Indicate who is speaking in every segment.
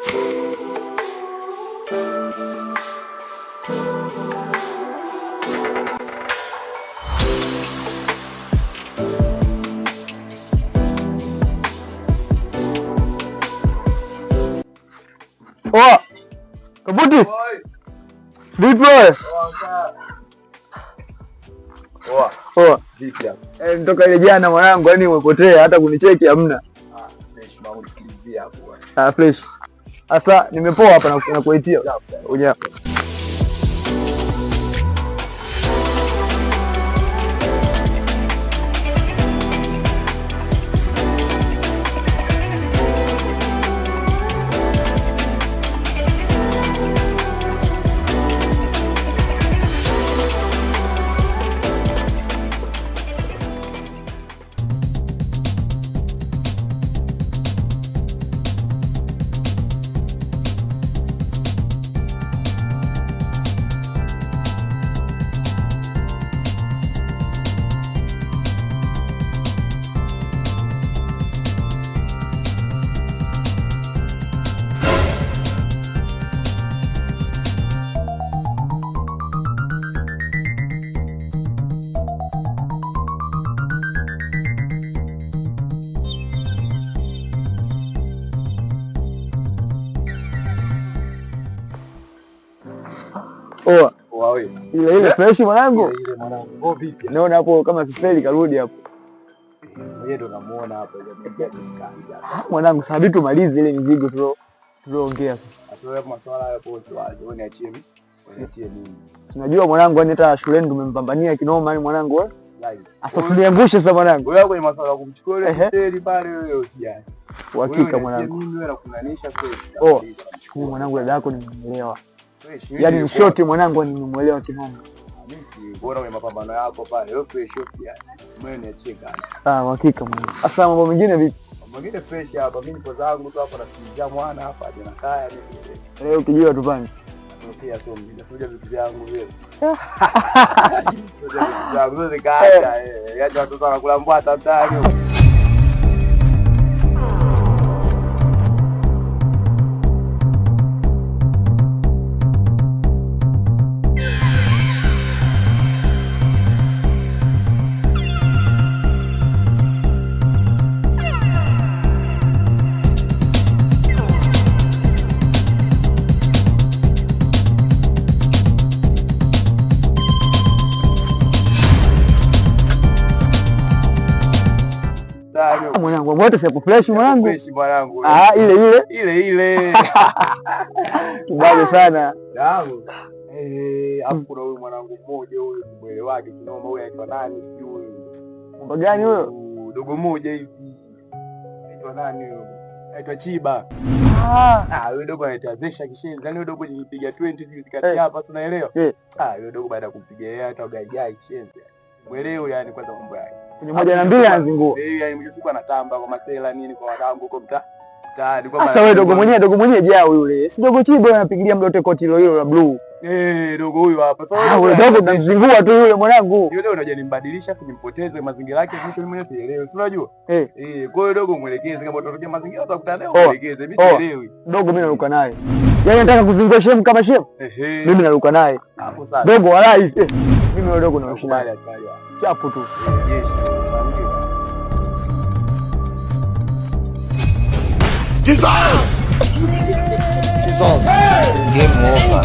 Speaker 1: Oa Kabuti, vipi wewe? Oa vipi hapa? Nitoka ile jana mwanangu, yani umepotea hata kunicheki hamna.
Speaker 2: Fresh bwana, unikilizia hapo.
Speaker 1: Fresh. Sasa nimepoa hapa na kuitia. Unya. Oa.
Speaker 2: Wawe.
Speaker 1: Ile fresh mwanangu.
Speaker 2: Ile mwanangu. Vipi?
Speaker 1: Naona hapo kama kifeli karudi hapo.
Speaker 2: Wewe ndo unamuona hapo ile
Speaker 1: mwanangu, sababu tumalize ile mizigo tuloongea sasa.
Speaker 2: Atoe masuala hapo swali. Wewe niachie mimi. Niachie mimi.
Speaker 1: Unajua mwanangu, yani hata shuleni tumempambania kinoma yani mwanangu wewe. Asa tuliangushe sasa mwanangu.
Speaker 2: Wewe kwenye masuala ya kumchukua ile hoteli pale wewe usijali.
Speaker 1: Uhakika mwanangu.
Speaker 2: Mimi wewe nakunanisha kweli.
Speaker 1: Oh, chukua mwanangu, dada yako nimemuelewa. Yaani ni shoti mwanangu, nimemuelewa kinoma.
Speaker 2: Mimi bora kwenye mapambano yako pale. Wewe fresh shoti yani. Mimi niachie gani.
Speaker 1: Uhakika mwanangu. Sasa mambo mengine vipi?
Speaker 2: Mambo mengine fresh hapa. Mimi nipo zangu tu hapa nasikiliza mwana hapa hadi na kaya mimi.
Speaker 1: Leo ukijua tupande.
Speaker 2: Pia sio mjinga, sio vitu vyangu vile. Sio vitu vyangu zote kaacha, yaani watoto wanakula mbwata mtaani.
Speaker 1: Mwanangu, wote sasa fresh mwanangu.
Speaker 2: Fresh mwanangu. Ile.
Speaker 1: Kibali sana.
Speaker 2: Damu. Hapo kuna huyu mwanangu mmoja huyu mwele wake kinoma, huyu anaitwa nani sijui huyu.
Speaker 1: Mambo gani huyo?
Speaker 2: Dogo mmoja hivi. Anaitwa nani huyo? Anaitwa Chiba. Huyo dogo anaitwa Zesha Kishenzi. Yaani huyo dogo jipiga 20 hivi kati hapa, si unaelewa? Huyo dogo baada ya kumpiga yeye hata gai Kishenzi. Mwelewe yani kwanza mambo yake.
Speaker 1: Kwenye 1 na 2 anazingua.
Speaker 2: Yani mwisho siku anatamba kwa masela nini kwa wadangu huko mtaani.
Speaker 1: Sasa wewe dogo mwenyewe jao yule. Si dogo Chibo anapigilia mdote koti hilo la blue.
Speaker 2: Dogo huyu hapa. Sasa
Speaker 1: wewe dogo tunamzingua tu yule mwanangu.
Speaker 2: Yule unajua nimbadilisha kujimpoteze mazingira yake vitu mimi sielewi. Si unajua? Kwa hiyo dogo mwelekeze kama utatokea mazingira utakutana naye mwelekeze. Mimi sielewi.
Speaker 1: Dogo mimi naruka naye. Yaani nataka kuzingua shemu kama shemu. Mimi naruka naye.
Speaker 2: Hapo sasa.
Speaker 1: Dogo walai. Mimi yule dogo naruka chapu tu.
Speaker 3: Game over.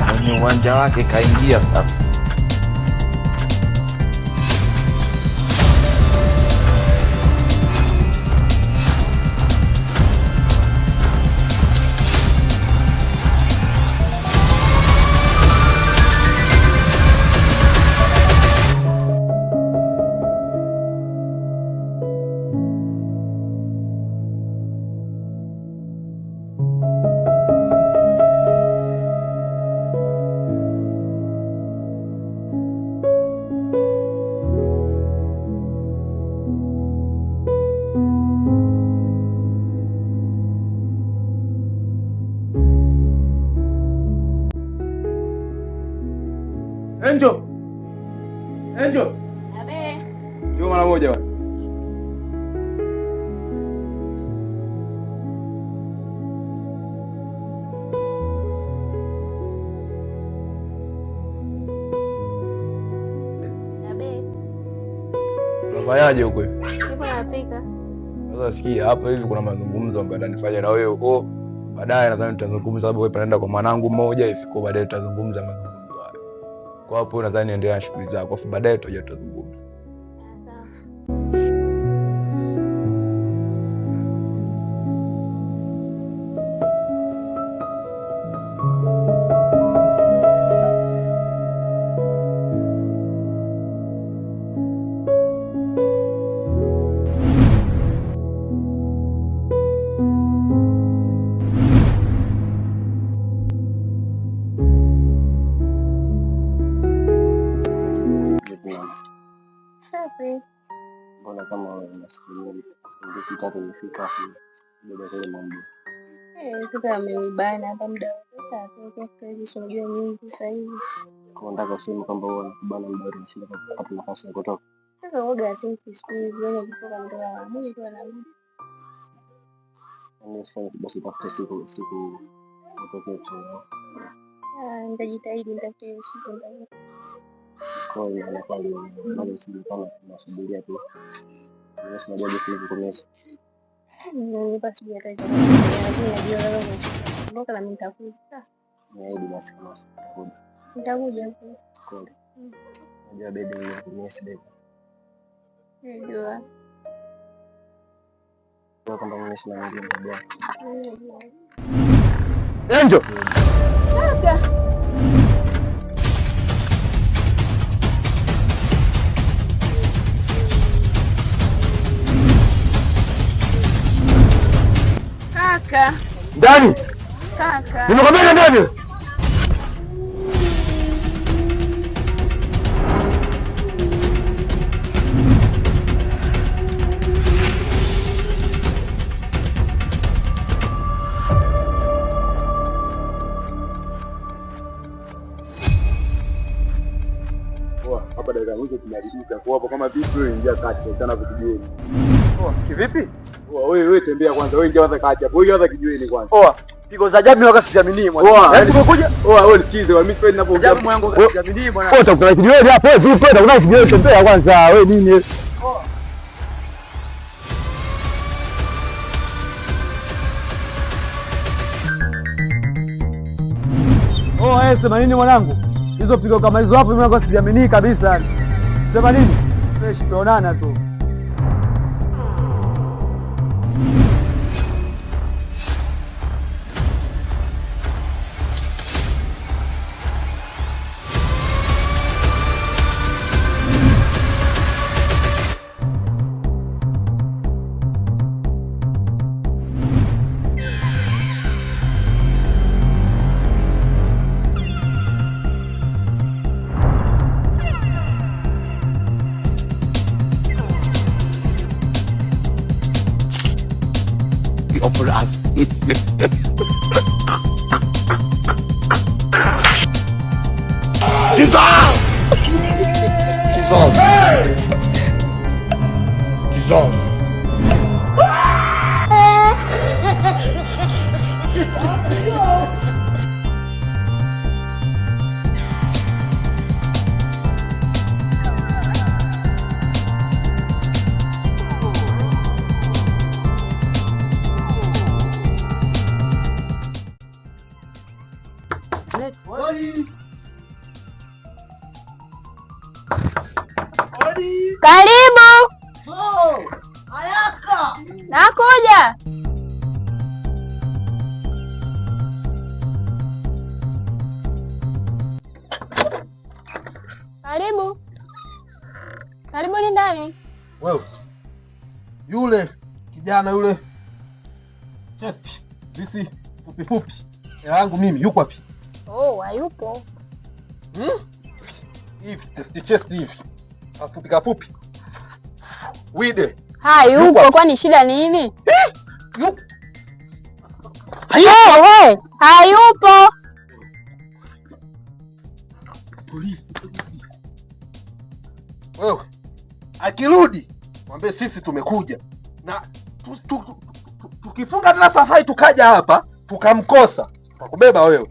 Speaker 3: Mwenye uwanja wake kaingia sasa.
Speaker 2: Enjo.
Speaker 4: Abe.
Speaker 2: Njoo mara moja bwana. Unafanyaje huko hivi?
Speaker 4: Nipo napika.
Speaker 2: Sasa sikia, hapo hivi kuna mazungumzo ambayo yananifanya na wewe huko. Baadaye nadhani tutazungumza sababu wewe panaenda kwa mwanangu mmoja hivi, kwa baadaye tutazungumza mazungumzo hayo. Kwa hapo nadhani endelea na shughuli zako, afu baadaye tutazungumza.
Speaker 5: Mbona kama unasikia ndio tatu nifika hapo ndio kile mambo.
Speaker 4: Sasa ameibana hapa muda wote atoke kazi sio nyingi sasa hivi.
Speaker 5: Kwa nataka kusema kwamba wewe unakubana muda wote unashinda kupata nafasi ya kutoka.
Speaker 4: Sasa woga atinki squeeze yeye kutoka ndoa mimi tu anarudi.
Speaker 5: Ni sasa basi tafute siku utoke tu.
Speaker 4: Nitajitahidi nitafute siku ndio.
Speaker 5: Kwa hiyo anakuwa bado sisi kama tunasubiria tu. Sasa najua jinsi kukomesha.
Speaker 4: Basi nitaje. Najua leo ndio kama nitakuja.
Speaker 5: Niahidi basi kama
Speaker 4: nitakuja hapo.
Speaker 5: Kweli. Najua baby ni kukomesha baby.
Speaker 4: Najua.
Speaker 5: Kwa kwamba nimeishi na mwingine baba.
Speaker 1: Angel.
Speaker 4: Kaka. Kaka.
Speaker 1: Ndani.
Speaker 4: Kaka.
Speaker 1: Nimekwambia ndani.
Speaker 2: Hapa dakika moja tunarudika. Kwa hapo kama vipi wewe ingia kati sana vijiweni.
Speaker 1: Kivipi?
Speaker 2: Wewe tembea kwanza, wewe ingia kwanza kati hapo. Wewe anza kijiweni kwanza.
Speaker 1: Pigo za ajabu wakati siamini mwana.
Speaker 2: Yaani tumekuja. Wewe sikize, wewe mimi kwenda ninapoongea.
Speaker 1: Ajabu mwanangu wakati siamini mwana.
Speaker 2: Utakutana kijiweni hapo, vipi kwenda kuna kijiweni tembea kwanza. Wewe nini? Sema nini mwanangu? Hizo pigo kama hizo hapo mimi siamini kabisa. Sema nini? Fresh tuonana tu.
Speaker 3: Offer us. Dissolve! Dissolve! Dissolve!
Speaker 4: Karibu. Haraka. Nakuja. Karibu. Karibu ni ndani.
Speaker 6: Wewe. Yule kijana yule. Chest. Disi fupi. Hela yangu mimi yuko wapi?
Speaker 4: Oh, hayupo.
Speaker 6: Hivi chest hivi. Fupi. Wide.
Speaker 4: Hayupo, kwani shida nini?
Speaker 6: Yupo.
Speaker 4: Hayupo.
Speaker 6: Polisi. Wewe. Akirudi, mwambie sisi tumekuja. Na tukifunga tena safari tukaja hapa, tukamkosa. Tukubeba wewe.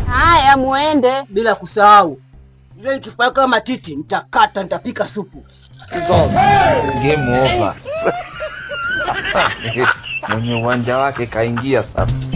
Speaker 4: Haya muende.
Speaker 7: Bila kusahau Ile ikifanya kama titi nitakata, nitapika supu.
Speaker 3: Kizazi. Game over. Mwenye uwanja wake kaingia sasa.